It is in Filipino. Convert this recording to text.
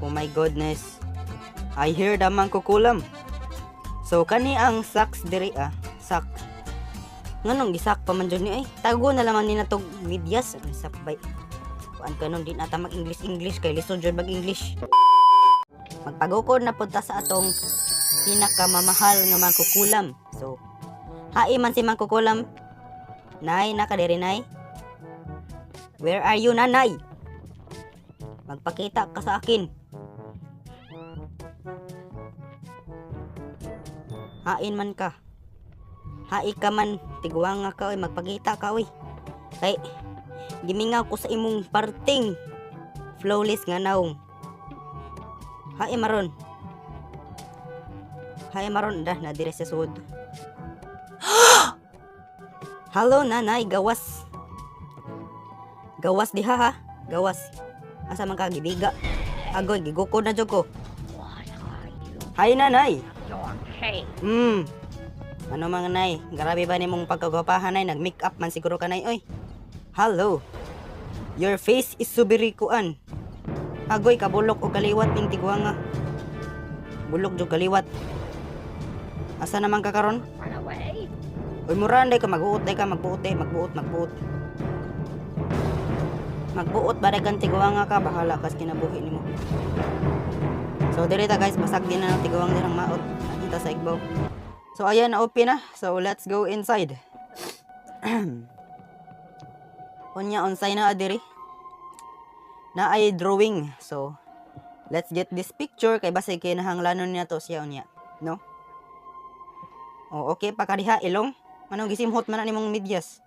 Oh my goodness. I hear the mangkukulam. So kani ang socks diri sak. Nganong gisak pa man dyan ni ay. Tago na lamang ni natog medyas. Sapbay. Kuan kanon din ata mag English kay lisod jud mag English. Magpagukod na punta sa atong pinakamamahal nga mangkukulam. So hai man si mangkukulam. Nay, nakadiri nay. Where are you, nanay? Magpakita ka sa akin. Hain man ka. Hai ka man, tiguang nga ka, oy. Magpakita ka, oy. Kay, gimingaw ko sa imong parting flawless nga naong. Hai maron. Hai maron, dah, nadiri sa sud. Hello, nanay, gawas. Gawas diha ha, gawas. Asa man ka gibiga? Agoy, gigukod na jud ko. Hi, nanay. Ano mga nay? Grabe ba nimong pagkagwapahan nay? Nag-make up man siguro ka nay, oy. Hello. Your face is subirikuan. Agoy, kabulok o kaliwat ning tigwanga. Bulok jud kaliwat. Asa naman ka karon? Uy, muranday ka, magbuot day ka, magbuot. Magbuot ba day kang tigwanga ka, bahala kas kinabuhi nimo. So diri ta guys, basag din na ng tigwang dirang maot. Kita sa igbaw. So ayan, na-open na. So let's go inside. Unya onsay na adiri. Na ay drawing. So let's get this picture kay basig kinahanglanon niya to siya unya, no? Oh, okay pa kadiha ilong. Manong gisimhot man na nimong medyas.